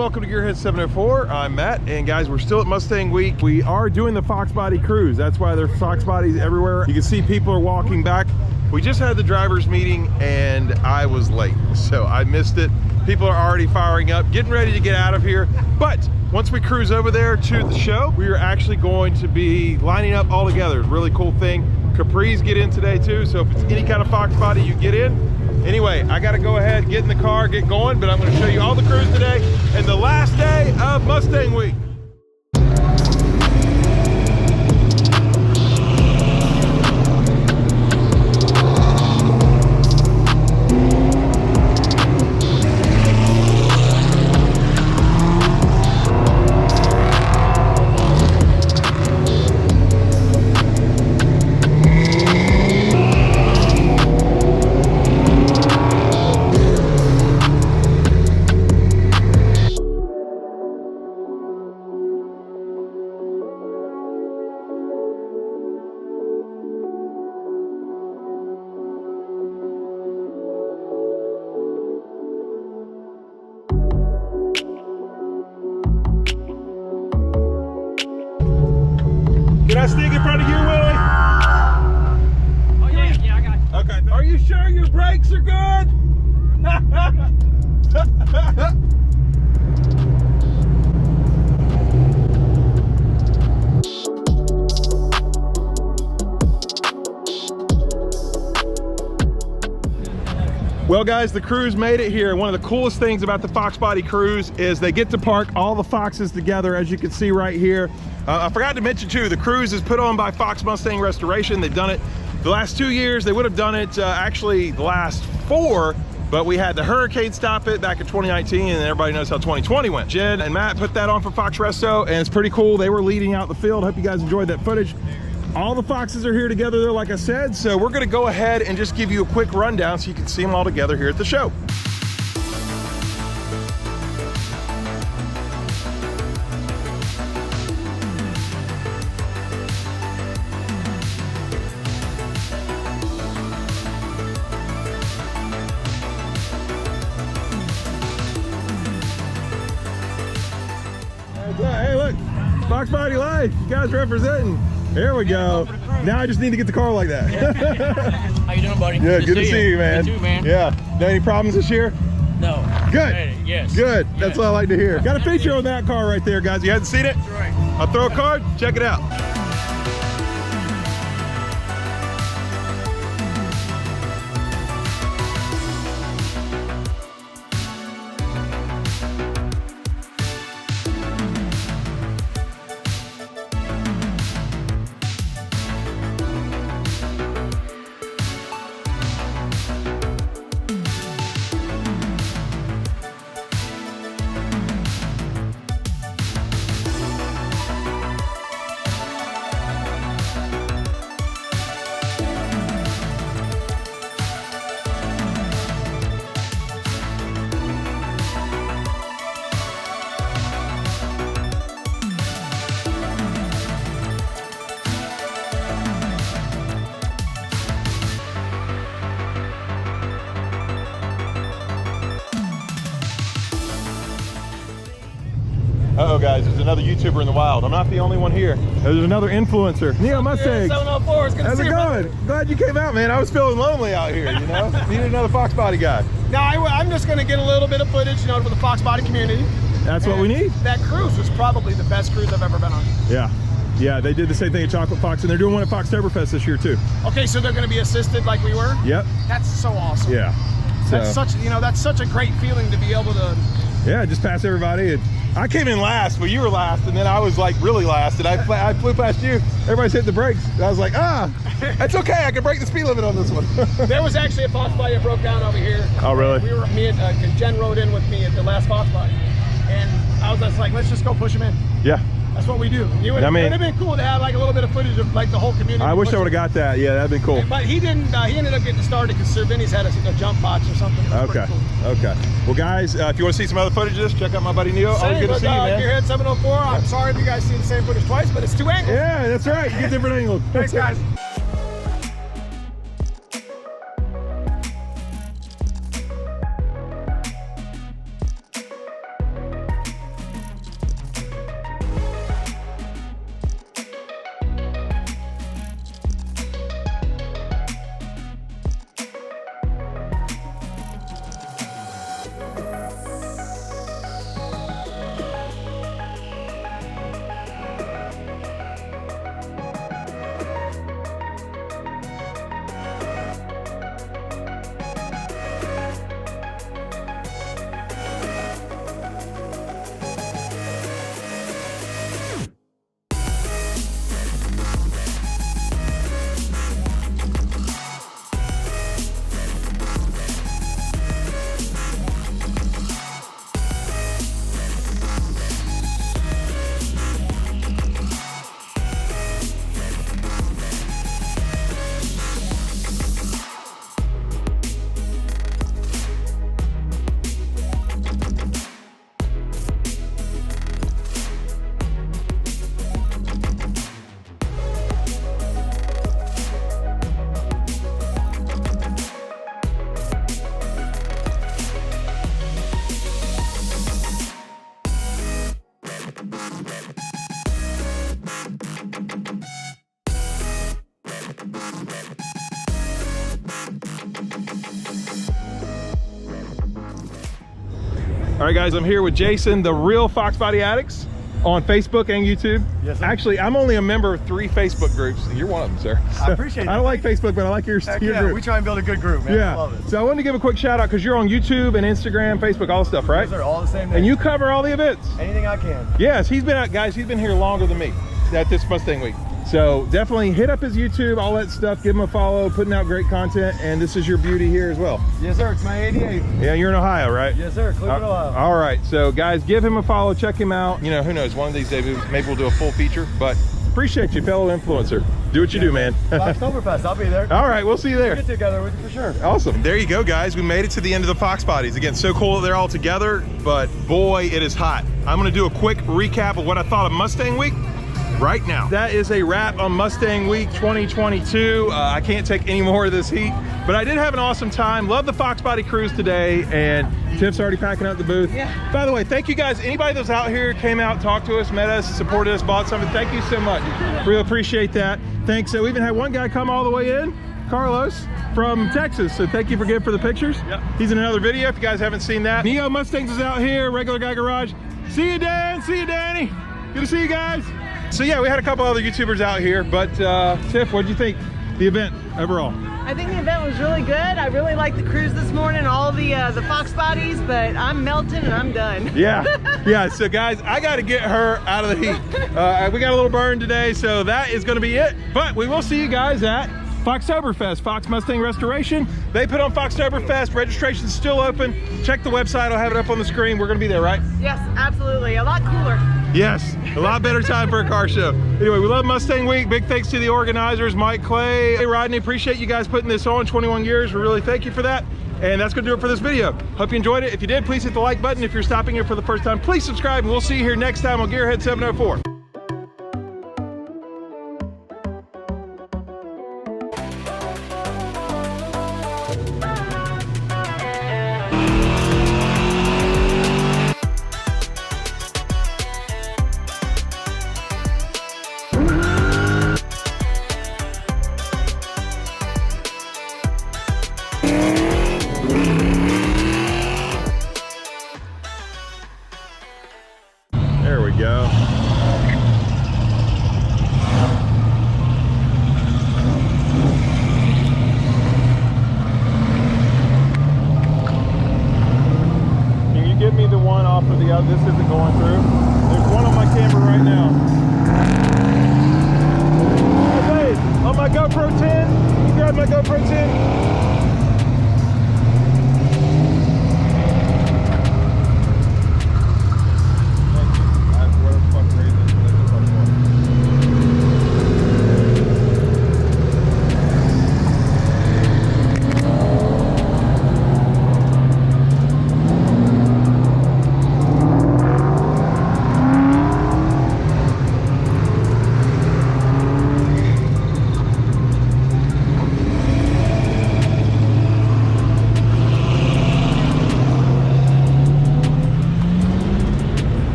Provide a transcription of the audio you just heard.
welcome to Gearhead 704. I'm Matt, and guys, we're still at Mustang Week. We are doing the FoxBody cruise. That's why there's FoxBodies everywhere. You can see people are walking back. We just had the drivers meeting and I was late, so I missed it. People are already firing up, getting ready to get out of here. But once we cruise over there to the show, we are actually going to be lining up all together. Really cool thing. Capris get in today too, so if it's any kind of FoxBody, you get in. Anyway, I gotta go ahead, get in the car, get going, but I'm gonna show you all the crews today and the last day of Mustang Week. Can I sneak in front of you, Willie? Oh yeah, I got you. Okay. Are you sure your brakes are good? Well guys, the cruise made it here. One of the coolest things about the FoxBody cruise is they get to park all the Foxes together, as you can see right here. I forgot to mention too, the cruise is put on by Fox Mustang Restoration. They've done it the last 2 years. They would have done it actually the last 4, but we had the hurricane stop it back in 2019, and everybody knows how 2020 went. Jen and Matt put that on for Fox Resto, and it's pretty cool. They were leading out the field. Hope you guys enjoyed that footage. All the Foxes are here together though, like I said, so we're gonna go ahead and just give you a quick rundown so you can see them all together here at the show. Hey look, FoxBody Life, you guys representing. There we go. Now I just need to get the car like that. How you doing, buddy? Yeah, good to see you, man. You too, man. Yeah. Got any problems this year? No. Good. Yes. Good. Yes. That's what I like to hear. Got a feature on that car right there, guys. You hadn't seen it? That's right. I'll throw a card. Check it out. Uh-oh guys, there's another YouTuber in the wild. I'm not the only one here. There's another influencer. Neo Mustang. 704 is good to How's see it you, going? brother. Glad you came out, man. I was feeling lonely out here, you know? Needed another FoxBody guy. No, I'm just going to get a little bit of footage, you know, for the FoxBody community. That's what we need. That cruise was probably the best cruise I've ever been on. Yeah. Yeah, they did the same thing at Chocolate Fox, and they're doing one at Foxtoberfest this year too. Okay, so they're going to be assisted like we were? Yep. That's so awesome. Yeah. So, That's such, you know, that's such a great feeling to be able to. yeah, just pass everybody. And I came in last, but you were last, and then I was like really last, and I flew past you. Everybody's hitting the brakes. And I was like, that's okay. I can break the speed limit on this one. There was actually a FoxBody that broke down over here. Oh, really? Me and Jen rode in with me at the last FoxBody, and I was just like, let's just go push him in. Yeah. That's what we do. It would have been cool to have like a little bit of footage of like the whole community. I wish I would have got that. Yeah, that'd been cool. But he didn't. He ended up getting started because Sir Vinny's had a jump box or something. Okay. Cool. Okay. Well, guys, if you want to see some other footage of this, check out my buddy Neo. Always good to see you, man. Gearhead 704. I'm sorry if you guys see the same footage twice, but it's 2 angles. Yeah, that's right. You get different angles. Thanks, guys. All right, guys, I'm here with Jason, the real FoxBody Addicts, on Facebook and YouTube. Yes, sir. Actually, I'm only a member of 3 Facebook groups. You're one of them, sir. I appreciate it. I don't like Facebook, but I like your Yeah, group. we try and build a good group, man. Yeah. I love it. So I wanted to give a quick shout out because you're on YouTube and Instagram, Facebook, all the stuff, right? Those are all the same. And you cover all the events. anything I can. Yes, he's been out, guys. He's been here longer than me at this Mustang Week. So definitely hit up his YouTube, all that stuff. Give him a follow, putting out great content. And this is your beauty here as well. Yes, sir. It's my 88. Yeah, you're in Ohio, right? Yes, sir. Cleveland, Ohio. All right, so guys, give him a follow, check him out. You know, who knows, one of these days maybe we'll do a full feature, but appreciate you, fellow influencer. Do what you do, man. Oktoberfest. I'll be there. All right, we'll see you there. Get together with you for sure. Awesome. There you go, guys. We made it to the end of the Fox Bodies. Again, so cool that they're all together, but boy, it is hot. I'm gonna do a quick recap of what I thought of Mustang Week right now. That is a wrap on Mustang Week 2022. I can't take any more of this heat, but I did have an awesome time. Love the FoxBody cruise today, and Tiff's already packing out the booth. Yeah. By the way, thank you guys. Anybody that's out here, came out, talked to us, met us, supported us, bought something, thank you so much. Really appreciate that. Thanks. So we even had one guy come all the way in, Carlos from Texas. So thank you for the pictures. Yep. He's in another video if you guys haven't seen that. Neo Mustangs is out here, Regular Guy Garage. See you, Dan. See you, Danny. Good to see you guys. So yeah, we had a couple other YouTubers out here, but Tiff, what did you think the event overall? I think the event was really good. I really liked the cruise this morning, all the Fox bodies, but I'm melting and I'm done. Yeah, yeah. So guys, I got to get her out of the heat. We got a little burn today, so that is going to be it. But we will see you guys at FOXBDOY, Fox Mustang Restoration. They put on FOXBDOY. Registration's still open. Check the website. I'll have it up on the screen. We're going to be there, right? Yes, absolutely. A lot cooler. Yes, a lot better time for a car show. Anyway, we love Mustang Week. Big thanks to the organizers, Mike, Clay, hey, Rodney. Appreciate you guys putting this on 21 years. We really thank you for that. And that's going to do it for this video. Hope you enjoyed it. If you did, please hit the like button. If you're stopping here for the first time, please subscribe. And we'll see you here next time on Gearhead 704. There we go. Can you give me the one off of the other? This isn't going through. There's one on my camera right now. Hey, babe, on my GoPro 10, you grab my GoPro 10.